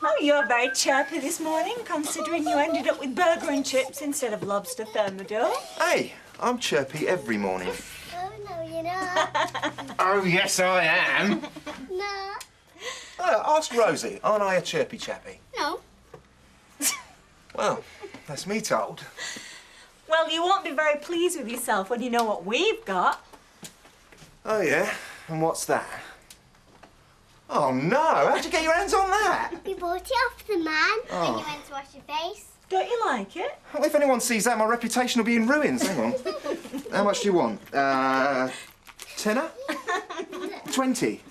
Oh, you're very chirpy this morning, considering you ended up with burger and chips instead of lobster thermidor. Hey, I'm chirpy every morning. Oh, no, you're not. Oh, yes, I am. No. Ask Rosie. Aren't I a chirpy chappy? No. Well, that's me told. Well, you won't be very pleased with yourself when you know what we've got. Oh, yeah? And what's that? Oh, no! How'd you get your hands on that? We bought it off the man when you went to wash your face. Don't you like it? Well, if anyone sees that, my reputation will be in ruins. Hang on. How much do you want? Tenner? 20?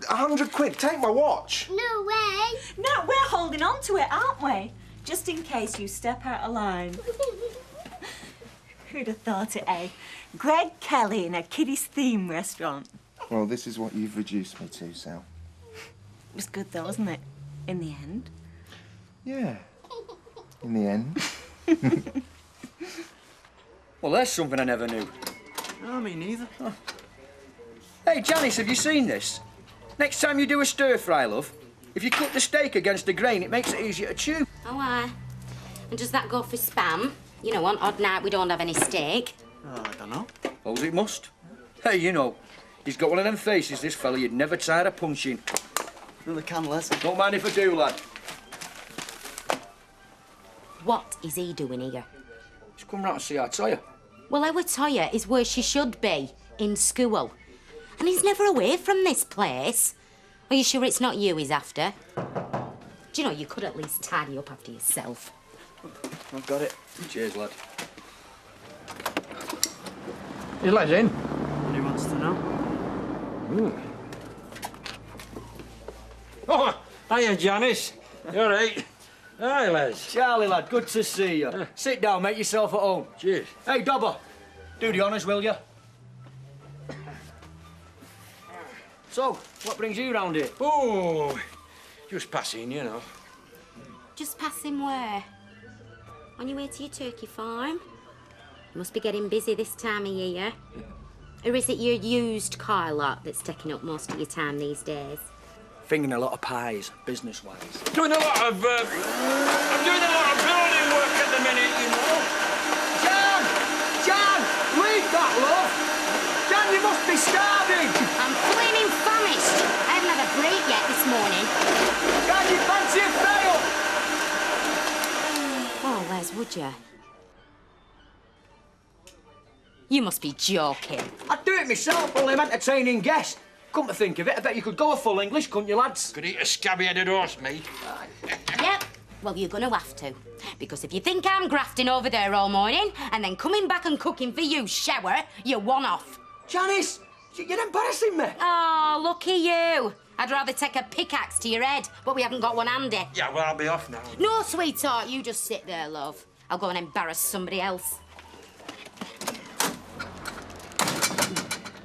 100 quid. Take my watch. No way. No, we're holding on to it, aren't we? Just in case you step out of line. Who'd have thought it, eh? Greg Kelly in a kiddies theme restaurant. Well, this is what you've reduced me to, Sal. It was good though, wasn't it? In the end. Yeah. In the end. Well, there's something I never knew. No, me neither. Oh. Hey, Janice, have you seen this? Next time you do a stir-fry, love, if you cut the steak against the grain, it makes it easier to chew. Oh, aye. And does that go for spam? You know, on odd night we don't have any steak. I don't know. Suppose it must. Hey, you know, he's got one of them faces, this fella, you'd never tire of punching. Really can, Les. Don't mind if I do, lad. What is he doing here? He's come round to see our Toya. Well, our Toya is where she should be, in school. And he's never away from this place. Are you sure it's not you he's after? Do you know, you could at least tidy up after yourself. I've got it. Cheers, lad. You let in? What he wants to know. Oh, hiya, Janice. You all right? Hi, Les. Charlie, lad, good to see you. Sit down, make yourself at home. Cheers. Hey, Dobber, do the honours, will you? So, what brings you round here? Oh, just passing, you know. Just passing where? On your way to your turkey farm? You must be getting busy this time of year. Or is it your used car lot that's taking up most of your time these days? Fingering a lot of pies, business-wise. Doing a lot of, I'm doing a lot of building work at the minute, you know. Jan! Jan! Read that, love! Jan, you must be starving! I'm flaming famished. I haven't had a break yet this morning. Jan, you fancy a fail? Oh, Les, would you? You must be joking. I'd do it myself, only I'm entertaining guests. Come to think of it, I bet you could go a full English, couldn't you, lads? Could eat a scabby-headed horse, mate. Yep. Well, you're going to have to. Because if you think I'm grafting over there all morning and then coming back and cooking for you, shower, you're one off. Janice, you're embarrassing me. Oh, lucky you. I'd rather take a pickaxe to your head, but we haven't got one handy. Yeah, well, I'll be off now. No, sweetheart, you just sit there, love. I'll go and embarrass somebody else.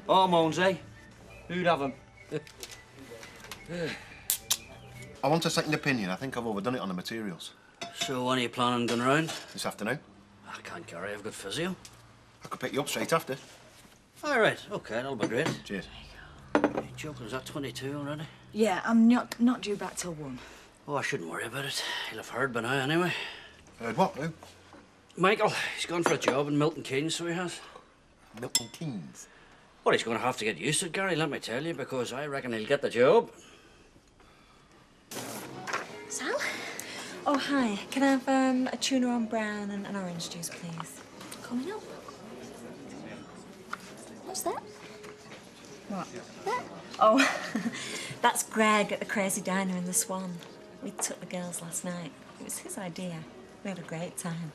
Hormones, eh? Who'd have them? I want a second opinion. I think I've overdone it on the materials. So when are you planning on going round? This afternoon. I can't carry, I've got physio. I could pick you up straight after. All right, OK, that'll be great. Cheers. Hey, joking, is that 22 already? Yeah, I'm not due back till 1. Oh, I shouldn't worry about it. He'll have heard by now, anyway. Heard what, Lou? Michael, he's gone for a job in Milton Keynes, so he has. Milton Keynes? Well, he's going to have to get used to it, Gary, let me tell you, because I reckon he'll get the job. Sal? Oh, hi. Can I have a tuna on brown and an orange juice, please? Coming up. What's that? What? That? Oh, that's Greg at the Crazy Diner in the Swan. We took the girls last night. It was his idea. We had a great time.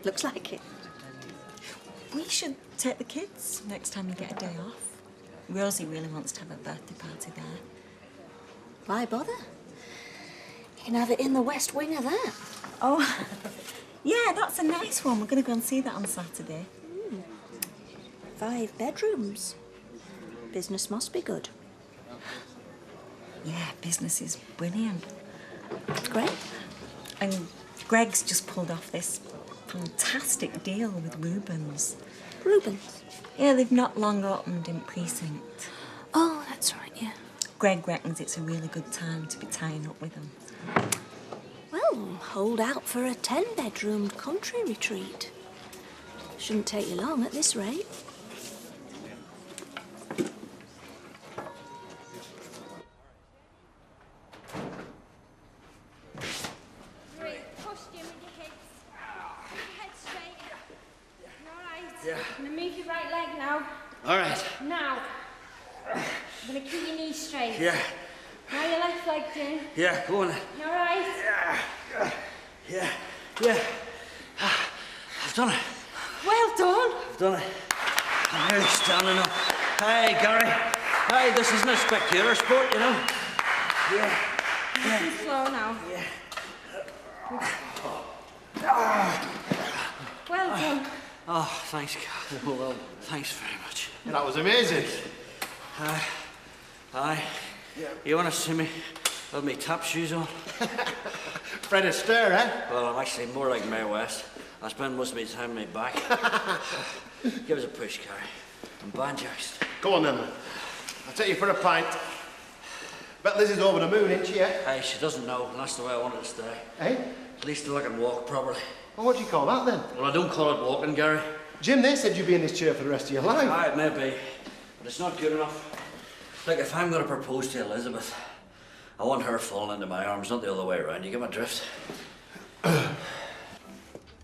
Looks like it. We should take the kids next time you get a day off. Rosie really wants to have a birthday party there. Why bother? You can have it in the west wing of that. Oh, yeah, that's a nice one. We're going to go and see that on Saturday. 5 bedrooms. Business must be good. Yeah, business is brilliant. Great. And Greg's just pulled off this fantastic deal with Rubens. Rubens? Yeah, they've not long opened in Precinct. Oh, that's right, yeah. Greg reckons it's a really good time to be tying up with them. Well, hold out for a 10-bedroomed country retreat. Shouldn't take you long at this rate. Push Jim with your hips. Keep your head straight. All right. Yeah. I'm gonna move your right leg now. All right. Now. I'm gonna keep your knees straight. Yeah. Now your left leg, Jim. Yeah, go on then. You all right? Yeah. I've done it. Well done. I've done it. I'm nearly standing up. Hey, Gary. Hey, this isn't a spectator sport, you know. Yeah. Nice and slow now. Yeah. Well done. Oh, thanks, God. Well, thanks very much. That was amazing. Aye. You want to see me with me tap shoes on? Fred Astaire, eh? Well, I'm actually more like Mae West. I spend most of my time on my back. Give us a push, Gary. I'm banjaxed. Go on then. I'll take you for a pint. Bet Liz is over the moon, ain't she, eh? Hey, she doesn't know, and that's the way I want it to stay. Eh? At least till I can walk properly. Well, what do you call that then? Well, I don't call it walking, Gary. Jim, they said you'd be in this chair for the rest of your life. Aye, it may be, but it's not good enough. Like, if I'm going to propose to Elizabeth, I want her falling into my arms, not the other way around. You get my drift?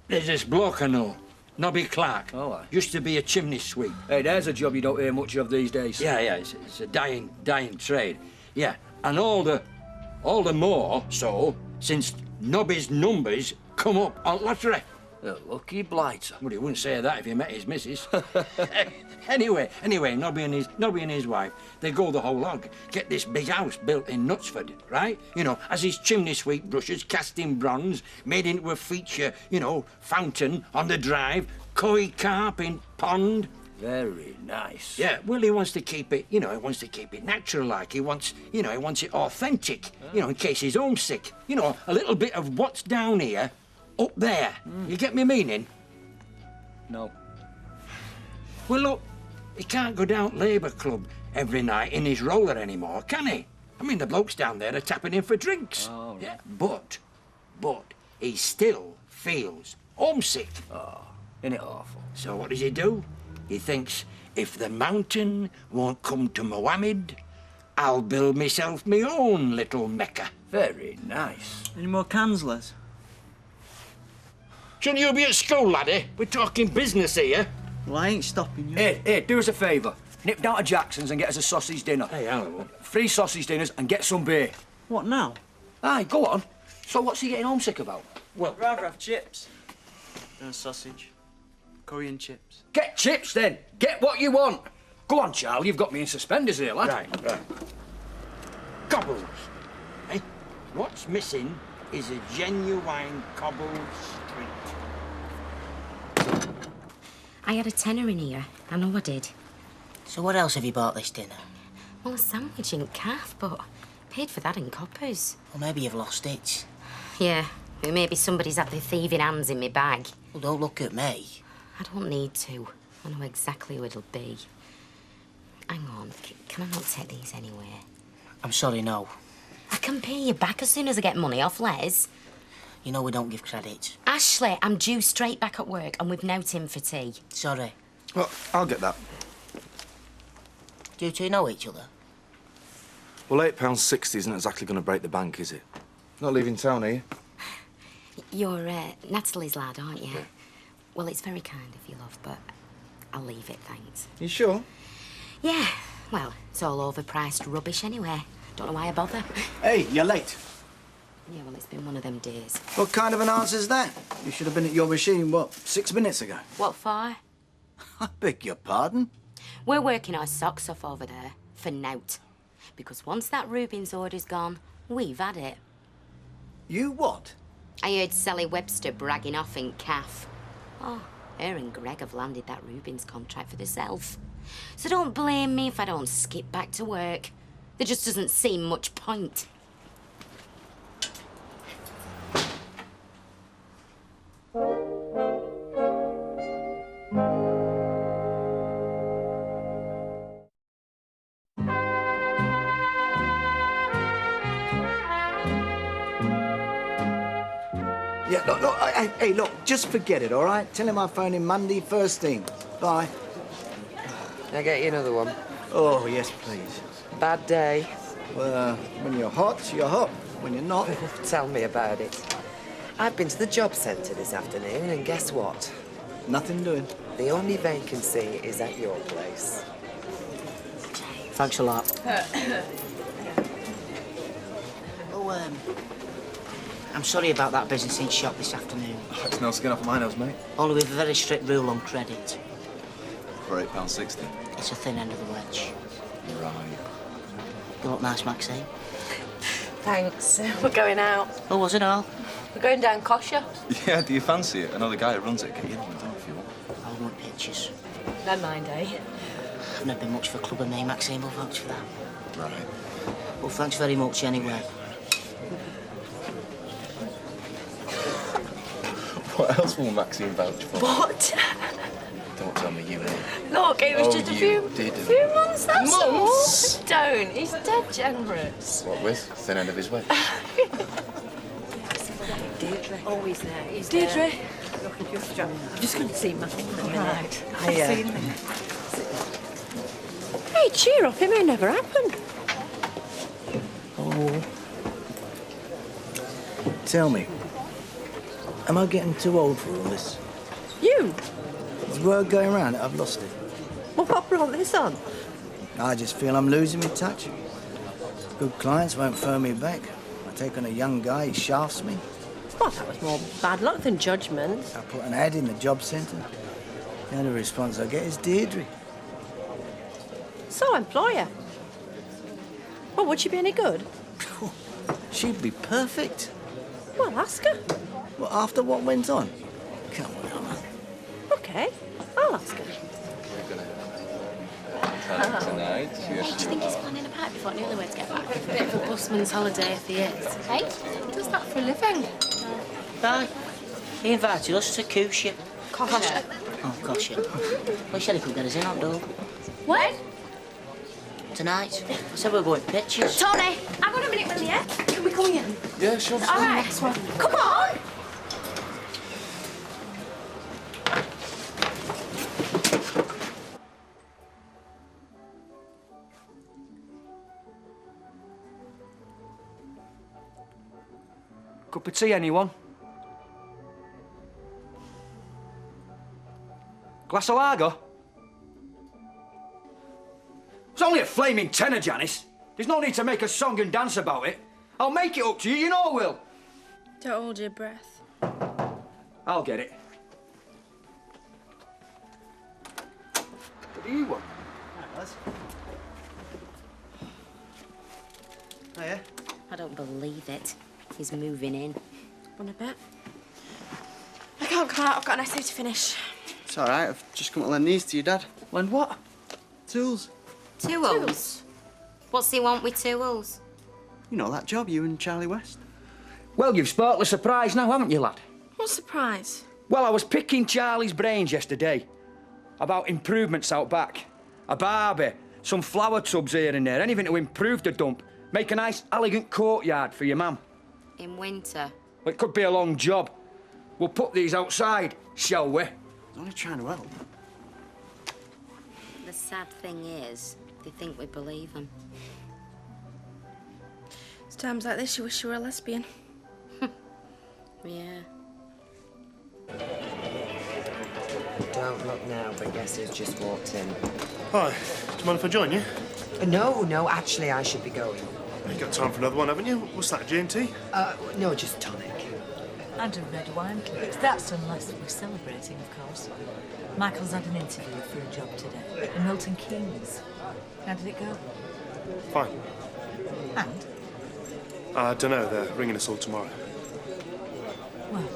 There's this bloke I know, Nobby Clark. Oh, aye. Used to be a chimney sweep. Hey, there's a job you don't hear much of these days. Yeah, it's a dying trade. Yeah, and all the more so since Nobby's numbers come up on lottery. The lucky blighter. Well, he wouldn't say that if he met his missus. Anyway, Nobby and his wife, they go the whole hog. Get this big house built in Knutsford, right? You know, as his chimney sweep brushes cast in bronze, made into a feature, you know, fountain on the drive, koi carp in pond. Very nice. Yeah, well, he wants to keep it, you know, he wants to keep it natural like. He wants it authentic, you know, in case he's homesick. You know, a little bit of what's down here, up there. You get me meaning? No. Well, look, he can't go down Labour Club every night in his roller anymore, can he? I mean, the blokes down there are tapping in for drinks. Oh, right. Yeah, but he still feels homesick. Oh, isn't it awful? So what does he do? He thinks, if the mountain won't come to Mohammed, I'll build myself my own little Mecca. Very nice. Any more cans, Les? Shouldn't you be at school, laddie? We're talking business here. Well, I ain't stopping you. Hey, do us a favour. Nip down to Jackson's and get us a sausage dinner. Hey, hello. 3 sausage dinners and get some beer. What now? Aye, go on. So what's he getting homesick about? Well, I'd rather have chips than a sausage. Curry and chips. Get chips then. Get what you want. Go on, Charlie. You've got me in suspenders here, lad. Right. Cobbles. Eh? What's missing is a genuine cobble street. I had a tenner in here. I know I did. So what else have you bought this dinner? Well, a sandwich in calf, but paid for that in coppers. Well, maybe you've lost it. Yeah, or maybe somebody's had their thieving hands in my bag. Well, don't look at me. I don't need to. I know exactly who it'll be. Hang on, can I not take these anywhere? I'm sorry, no. I can pay you back as soon as I get money off Les. You know we don't give credit. Ashley, I'm due straight back at work and we've no tin for tea. Sorry. Well, I'll get that. Do you two know each other? Well, £8.60 isn't exactly going to break the bank, is it? Not leaving town, are you? You're Natalie's lad, aren't you? Yeah. Well, it's very kind of you, love, but I'll leave it, thanks. You sure? Yeah. Well, it's all overpriced rubbish anyway. Don't know why I bother. Hey, you're late. Yeah, well, it's been one of them days. What kind of an answer's that? You should have been at your machine, what, 6 minutes ago? What for? I beg your pardon? We're working our socks off over there for nout. Because once that Rubens order's gone, we've had it. You what? I heard Sally Webster bragging off in calf. Oh, her and Greg have landed that Rubens contract for themselves. So don't blame me if I don't skip back to work. There just doesn't seem much point. Look, hey, look, just forget it, all right? Tell him I phone him Monday first thing. Bye. Can I get you another one? Oh, yes, please. Bad day. Well, when you're hot, you're hot. When you're not... Tell me about it. I've been to the job centre this afternoon, and guess what? Nothing doing. The only vacancy is at your place. Thanks a lot. Oh, I'm sorry about that business in shop this afternoon. Oh, it's no skin off my nose, mate. Only with a very strict rule on credit. For £8.60. It's a thin end of the wedge. Right. You look nice, Maxine. Thanks. We're going out. Oh, was it all? We're going down Kosher. Yeah, do you fancy it? I know the guy who runs it can give them a if you want. I want pictures. Never mind, eh? I've never been much for a club of me, Maxine, but thanks for that. Right. Well, thanks very much anyway. What else will Maxine vouch for? What? Don't tell me you ain't. Look, it was Oh, just a you few didn't. months, that's Months? all. Don't. He's dead generous. What with? Thin end of his wedge. Deirdre. Oh, he's there. He's Deirdre. there. Look, I'm just going to see Matt in a minute. Right. I'll see you in a minute. Hey, cheer up. It may never happen. Oh. Tell me, am I getting too old for all this? You? There's word going around that I've lost it. Well, what brought this on? I just feel I'm losing my touch. Good clients won't phone me back. I take on a young guy, he shafts me. Well, that was more bad luck than judgment. I put an ad in the job centre. The only response I get is Deirdre. So, employer. Well, would she be any good? She'd be perfect. Well, ask her. Well, after what went on? Come on, Anna. OK, I'll ask her. Tonight. Do you think he's planning a party before newlyweds get back? Bit of a busman's holiday if he is. Hey, he does that for a living. Right. He invited us to a cruise ship. Kosher. Oh, Kosher. Well, he said he could get us in, hot dog. When? Tonight. I said we were going to pictures. Tony, hang on a minute, will you? Can we come in? Yeah, sure. All right. Come on. Cup of tea, anyone? Glass of lager? It's only a flaming tenner, Janice. There's no need to make a song and dance about it. I'll make it up to you, you know I will. Don't hold your breath. I'll get it. What do you want? Hiya. I don't believe it. He's moving in. Want a bit? I can't come out. I've got an essay to finish. It's all right. I've just come to lend these to your dad. Lend what? Tools. Tools? What's he want with tools? You know that job, you and Charlie West? Well, you've sparked the surprise now, haven't you, lad? What surprise? Well, I was picking Charlie's brains yesterday about improvements out back. A barbie, some flower tubs here and there, anything to improve the dump. Make a nice, elegant courtyard for your mum. In winter? Well, it could be a long job. We'll put these outside, shall we? I was only trying to help. The sad thing is, they think we believe them. It's times like this you wish you were a lesbian. Yeah. Don't look now, but guess who's just walked in? Hi. Do you mind if I join you? No, actually, I should be going. You've got time for another one, haven't you? What's that, G&T? No, just tonic. And a red wine, please. That's unless we're celebrating, of course. Michael's had an interview for a job today in Milton Keynes. How did it go? Fine. And? I don't know. They're ringing us all tomorrow. Well,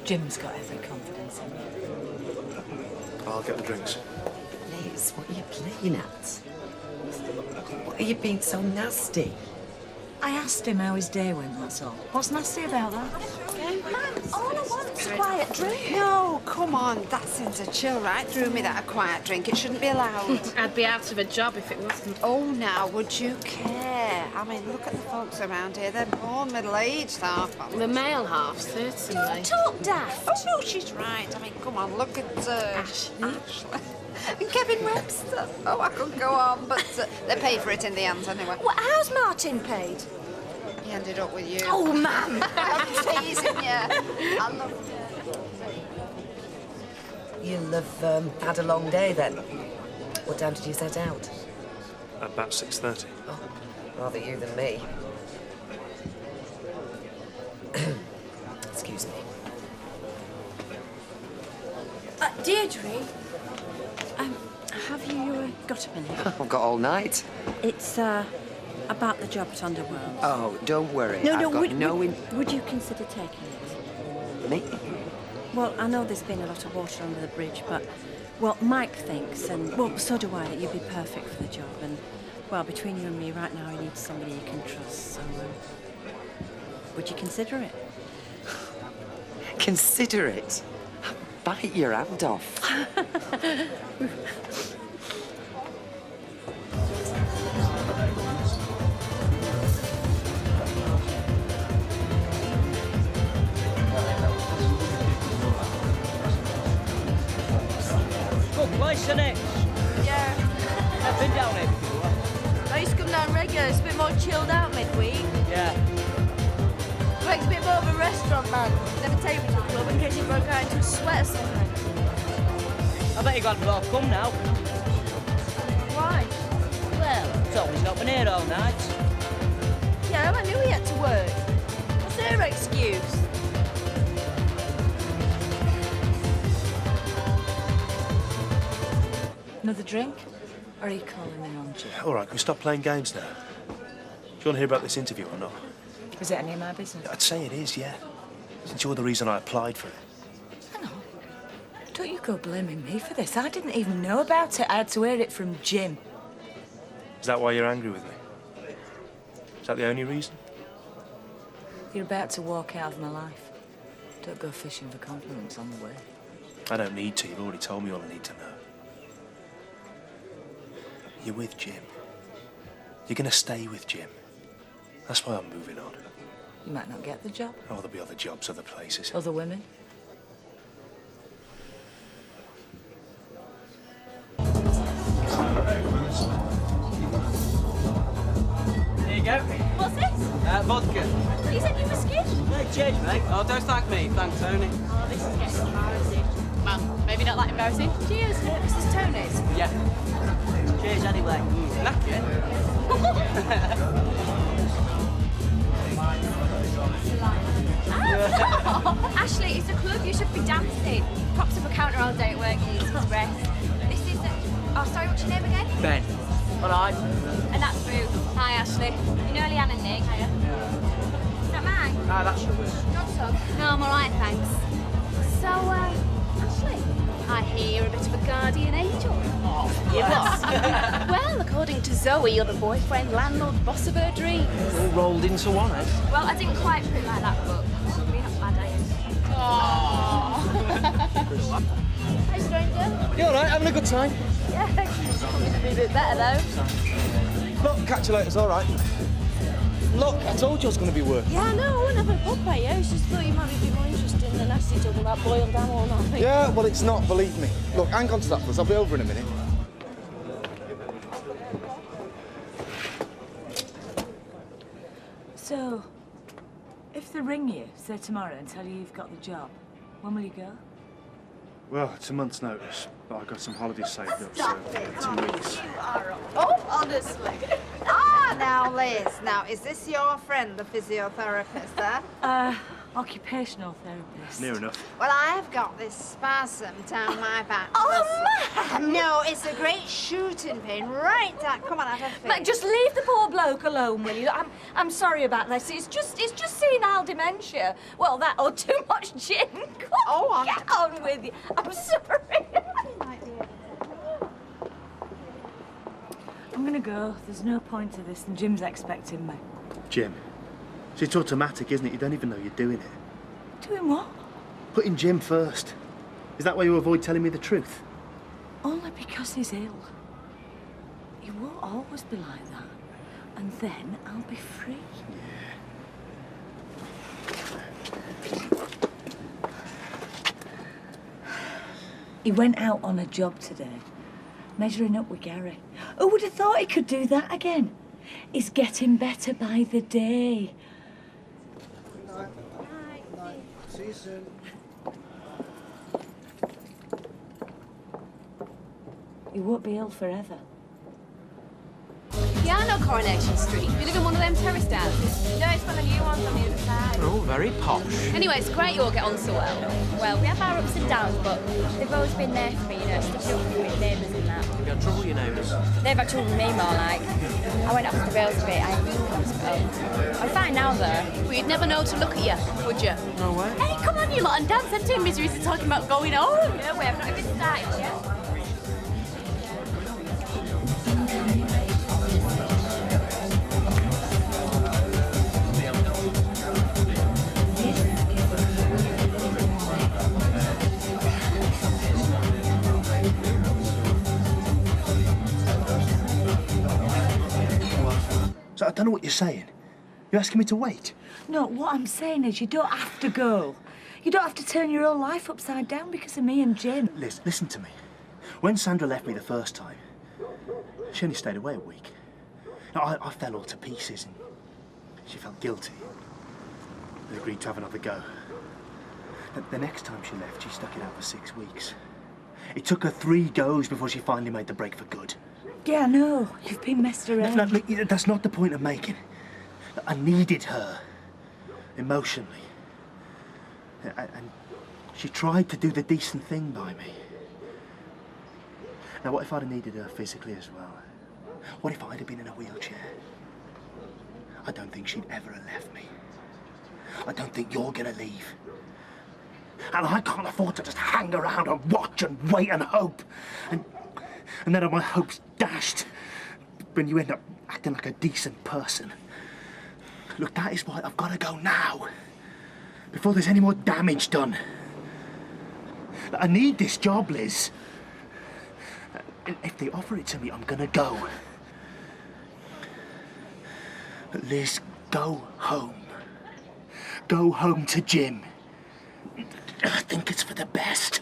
Jim's got every confidence in you. I'll get the drinks. Liz, what are you playing at? What are you being so nasty? I asked him how his day went, that's all. What's nasty about that? Max, all I want It's a quiet drink. No, come on. That sends a chill right through me, that a quiet drink. It shouldn't be allowed. I'd be out of a job if it wasn't. Oh, now, would you care? I mean, look at the folks around here. They're all middle-aged, half of them. The male half, certainly. Talk daft. Oh, no, she's right. I mean, come on, look at Ashley. And Kevin Webster. Oh, I could go on, but they pay for it in the end anyway. Well, how's Martin paid? He ended up with you. Oh, Mum! I'm teasing you. I love you. You'll have had a long day then. What time did you set out? About 6:30. Oh, rather you than me. Excuse me. Deirdre, have you got a minute? I've got all night. It's about the job at Underworld. Oh, don't worry. No, I've got would you consider taking it? Me? Well, I know there's been a lot of water under the bridge, but, well, Mike thinks, and, well, so do I, that you'd be perfect for the job. And, well, between you and me, right now, he needs somebody you can trust, so, would you consider it? Consider it? Bite your hand off. Good place, isn't it? Yeah. I've been down here before. I used to come down regular. It's a bit more chilled out midweek. Yeah. It's a bit more of a restaurant, man. Never take me to the club in case you broke out into a sweat or something. I bet you're glad we've all come now. Why? Well, Tony's not been here all night. Yeah, I knew he had to work. What's their excuse? Another drink? Or are you calling me on, Jim? All right, can we stop playing games now? Do you want to hear about this interview or not? Is it any of my business? I'd say it is, yeah. Since you're the reason I applied for it. Don't you go blaming me for this. I didn't even know about it. I had to hear it from Jim. Is that why you're angry with me? Is that the only reason? You're about to walk out of my life. Don't go fishing for compliments on the way. I don't need to. You've already told me all I need to know. You're with Jim. You're going to stay with Jim. That's why I'm moving on. You might not get the job. Oh, there'll be other jobs, other places. Other women. There you go. What's this? Vodka. You said you were skint? Hey, cheers, mate. Oh, don't thank me. Thank Tony. Oh, this is getting embarrassing. Well, maybe not that embarrassing. Cheers. This is Tony's. Yeah. Cheers anyway. Ashley, it's a club. You should be dancing. Props up a counter all day at work. You need some rest. This is oh, sorry, what's your name again? Ben. All right. And that's Boo. Hi, Ashley. You know Leanne and Nick? Hiya. Is that mine? Ah, that's yours. Not so. No, I'm all right, thanks. So, Ashley, I hear you're a bit of a guardian angel. Yes. Well, according to Zoe, you're the boyfriend, landlord, boss of her dreams. All rolled into one, eh? Well, I didn't quite put it like that, but we're not bad, eh? Aww. Hey, stranger. You all right? Having a good time? Yeah, could be a bit better, though. Look, catch you later. It's all right. Look, I told you I was going to be working. Yeah, no, I wouldn't have a pub by you. I just thought you might be a bit more interested in the nasty talk about boiled ham all night. Yeah, well, it's not, believe me. Look, hang on to that, Buzz. I'll be over in a minute. So, if they ring you, say tomorrow, and tell you you've got the job, when will you go? Well, it's a month's notice, but I've got some holidays saved up, so 2 weeks. Oh, honestly. Now, Liz, now, is this your friend, the physiotherapist, Occupational therapist. Near enough. Well, I've got this spasm down my back. Oh, man! No, it's a great shooting pain right down. Come on, have a fit. Mate, just leave the poor bloke alone, will you? I'm sorry about this. It's just senile dementia. Well, that or too much gin. Come on, get on with you. I'm sorry. I'm gonna go. There's no point to this, and Jim's expecting me. Jim, it's automatic, isn't it? You don't even know you're doing it. Doing what? Putting Jim first. Is that why you avoid telling me the truth? Only because he's ill. He won't always be like that. And then I'll be free. He went out on a job today, measuring up with Gary. Who would have thought he could do that again? He's getting better by the day. See you soon. He won't be ill forever. Yeah, I know Coronation Street. You live in one of them terraced houses? No, it's one of the new ones on the other side. Oh, very posh. Anyway, it's great you all get on so well. Well, we have our ups and downs, but they've always been there for me, you know, sticking up for me, neighbours and that. Have you had trouble with your neighbours? They've had trouble with me more like. I went off the rails a bit, I had to go to hospital. I'm fine now though. Well, you'd never know to look at you, would you? No way. Hey, come on, you lot, and dance and Tim Miseries are talking about going home. No, we have not even started yet. So I don't know what you're saying. You're asking me to wait? No, what I'm saying is you don't have to go. You don't have to turn your whole life upside down because of me and Jim. Liz, listen to me. When Sandra left me the first time, she only stayed away a week. Now, I fell all to pieces and she felt guilty. We agreed to have another go. The next time she left, she stuck it out for 6 weeks. It took her 3 goes before she finally made the break for good. Yeah, I know. You've been messed around. No, look, that's not the point I'm making. I needed her, emotionally. And she tried to do the decent thing by me. Now, what if I'd have needed her physically as well? What if I'd have been in a wheelchair? I don't think she'd ever have left me. I don't think you're gonna leave. And I can't afford to just hang around and watch and wait and hope. And then have my hopes dashed when you end up acting like a decent person. Look, that is why I've got to go now. Before there's any more damage done. I need this job, Liz. And if they offer it to me, I'm gonna go. But Liz, go home. Go home to Jim. I think it's for the best.